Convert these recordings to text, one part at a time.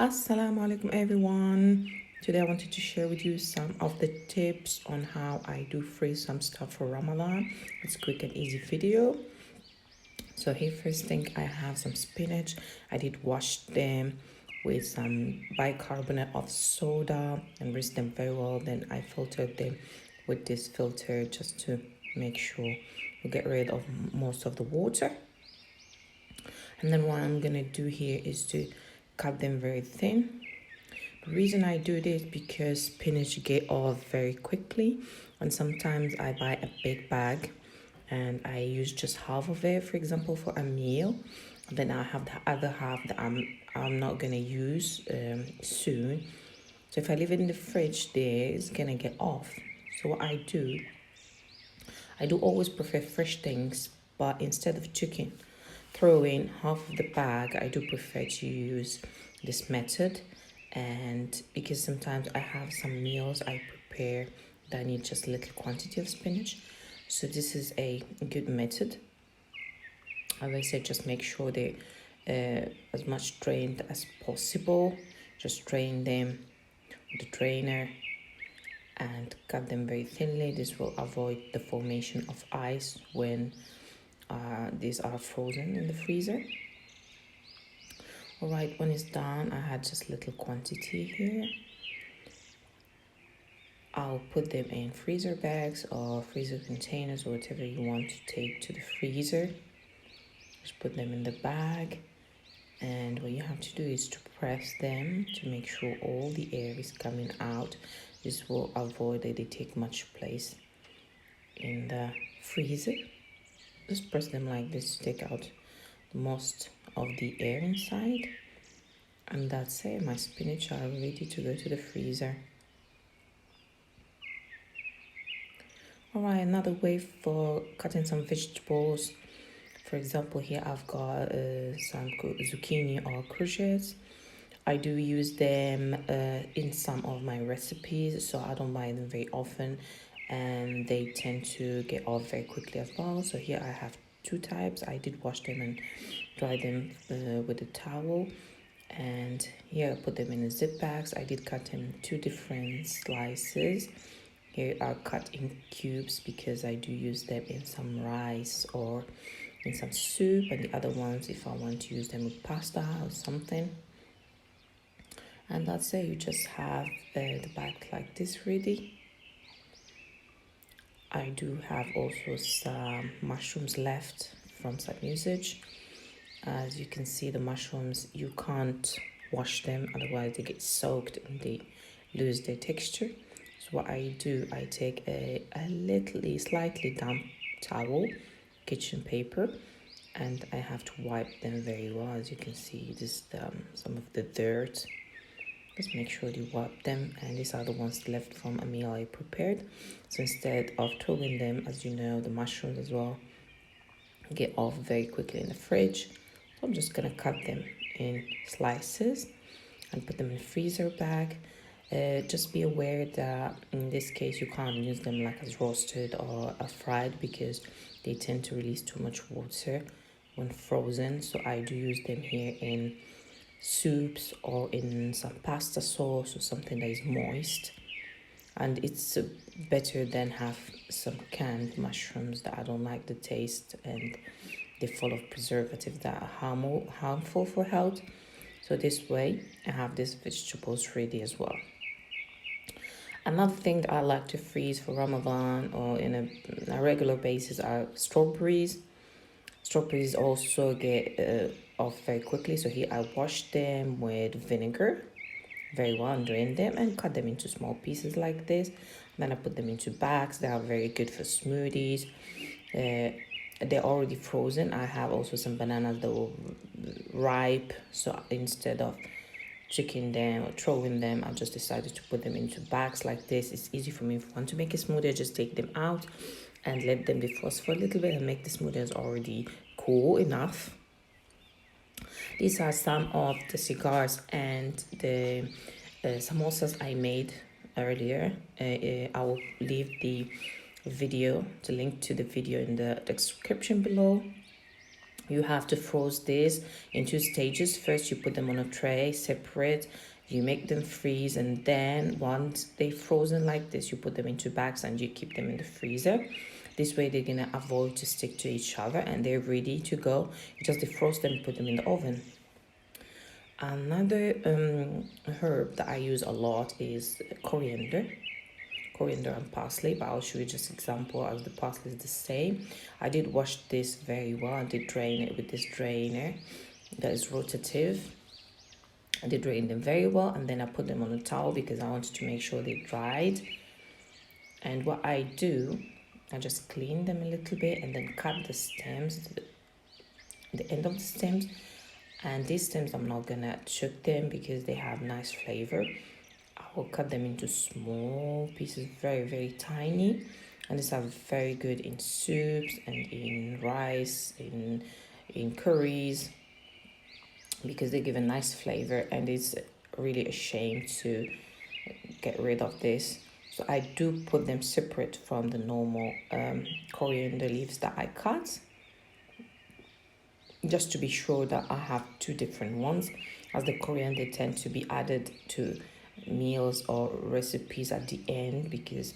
Assalamu alaikum everyone. Today I wanted to share with you some of the tips on how I do freeze some stuff for Ramadan. It's a quick and easy video. So here first thing I have some spinach. I did wash them with some bicarbonate of soda and rinse them very well. Then I filtered them with this filter just to make sure we get rid of most of the water. And then what I'm gonna do here is to cut them very thin. The reason I do this because spinach get off very quickly, and sometimes I buy a big bag and I use just half of it, for example, for a meal. Then I have the other half that I'm not gonna use soon. So if I leave it in the fridge there, it's gonna get off. So what I do always prefer fresh things, but instead of chicken throwing half of the bag, I do prefer to use this method. And because sometimes I have some meals I prepare that need just a little quantity of spinach, so this is a good method. As I said, just make sure they as much drained as possible. Just drain them with the drainer and cut them very thinly. This will avoid the formation of ice when these are frozen in the freezer. All right, when it's done, I had just little quantity here. I'll put them in freezer bags or freezer containers or whatever you want to take to the freezer. Just put them in the bag, and what you have to do is to press them to make sure all the air is coming out. This will avoid that they take much place in the freezer. Just press them like this to take out most of the air inside, and that's it. My spinach are ready to go to the freezer. All right, another way for cutting some vegetables. For example, here I've got some zucchini or courgettes. I do use them in some of my recipes, so I don't buy them very often, and they tend to get off very quickly as well. So here I have two types. I did wash them and dry them with a towel, and here I put them in the zip bags. I did cut them in two different slices. Here are cut in cubes because I do use them in some rice or in some soup, and the other ones if I want to use them with pasta or something. And that's it. You just have the bag like this ready. I do have also some mushrooms left from some usage. As you can see, the mushrooms, you can't wash them, otherwise they get soaked and they lose their texture. So what I do, I take a slightly damp towel, kitchen paper, and I have to wipe them very well. As you can see, this some of the dirt. Just make sure you wipe them, and these are the ones left from a meal I prepared. So instead of throwing them, as you know, the mushrooms as well get off very quickly in the fridge. So I'm just gonna cut them in slices and put them in a freezer bag. Just be aware that in this case you can't use them like as roasted or fried because they tend to release too much water when frozen. So I do use them here in soups or in some pasta sauce or something that is moist, and it's better than have some canned mushrooms that I don't like the taste, and they're full of preservatives that are harmful for health. So this way I have these vegetables ready as well. Another thing that I like to freeze for Ramadan or in a regular basis are strawberries. Strawberries also get off very quickly. So here I wash them with vinegar very well and drain them and cut them into small pieces like this. Then I put them into bags. They are very good for smoothies. They're already frozen. I have also some bananas that were ripe. So instead of checking them or throwing them, I just decided to put them into bags like this. It's easy for me. If I want to make a smoothie, I just take them out and let them defrost for a little bit and make the smoothies already cool enough. These are some of the cigars and the samosas I made earlier. I will leave the link to the video in the description below. You have to froze this in 2 stages. First, you put them on a tray separate, you make them freeze, and then once they frozen like this, you put them into bags and you keep them in the freezer. This way they're gonna avoid to stick to each other and they're ready to go. You just defrost them, put them in the oven. Another herb that I use a lot is coriander and parsley, but I'll show you just example as the parsley is the same. I did wash this very well. I did drain it with this drainer that is rotative. I did drain them very well, and then I put them on a towel because I wanted to make sure they dried. And what I do, I just clean them a little bit and then cut the stems, the end of the stems. And these stems, I'm not gonna chuck them because they have nice flavor. I will cut them into small pieces, very, very tiny. And these are very good in soups and in rice, in curries, because they give a nice flavor, and it's really a shame to get rid of this. So I do put them separate from the normal coriander leaves that I cut, just to be sure that I have 2 different ones, as the coriander tend to be added to meals or recipes at the end because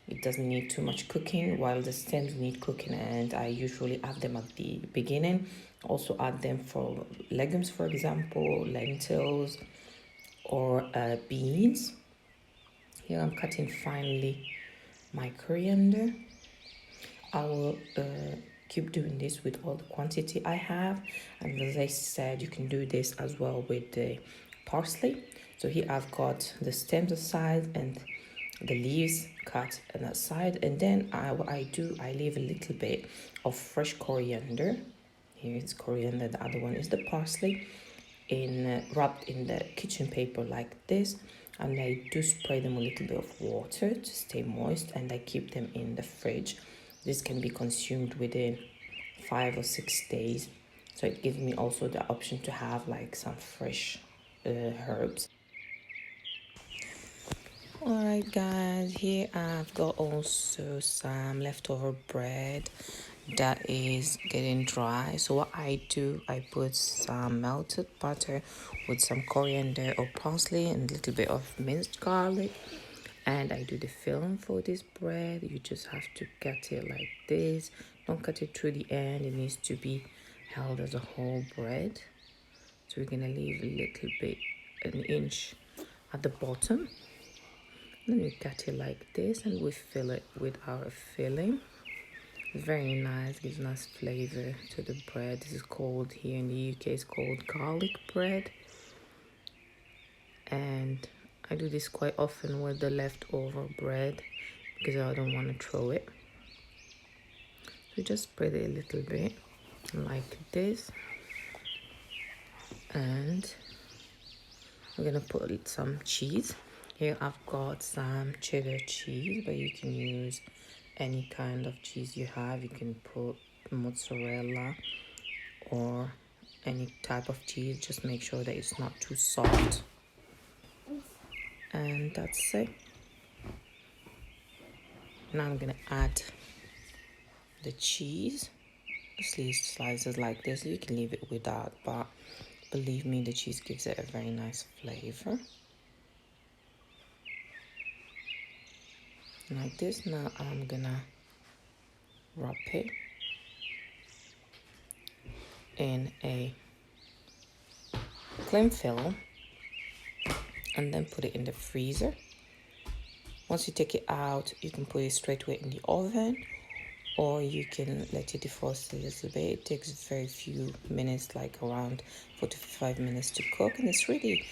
it doesn't need too much cooking, while the stems need cooking, and I usually add them at the beginning. Also add them for legumes, for example, lentils or beans. Here I'm cutting finely my coriander. I will keep doing this with all the quantity I have, and as I said, you can do this as well with the parsley. So here I've got the stems aside and the leaves cut on that side, and then what I do, I leave a little bit of fresh coriander. Here it's coriander, the other one is the parsley, wrapped in the kitchen paper like this, and I do spray them a little bit of water to stay moist, and I keep them in the fridge. This can be consumed within 5 or 6 days, so it gives me also the option to have like some fresh herbs. Alright guys, here I've got also some leftover bread that is getting dry. So what I do, I put some melted butter with some coriander or parsley and a little bit of minced garlic, and I do the filling for this bread. You just have to cut it like this. Don't cut it through the end, it needs to be held as a whole bread. So we're gonna leave a little bit, an inch at the bottom. Then we cut it like this and we fill it with our filling. It's very nice, gives nice flavor to the bread. This is called, here in the UK, it's called garlic bread. And I do this quite often with the leftover bread because I don't want to throw it. So just spread it a little bit like this. And we're gonna put some cheese. Here I've got some cheddar cheese, but you can use any kind of cheese you have. You can put mozzarella or any type of cheese. Just make sure that it's not too soft. And that's it. Now I'm gonna add the cheese. Just leave slices like this. You can leave it without, but believe me, the cheese gives it a very nice flavor. Like this. Now I'm gonna wrap it in a cling film and then put it in the freezer. Once you take it out, you can put it straight away in the oven, or you can let it defrost a little bit. It takes very few minutes, like around 45 minutes to cook, and it's ready.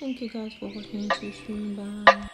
Thank you guys for watching this stream. Bye.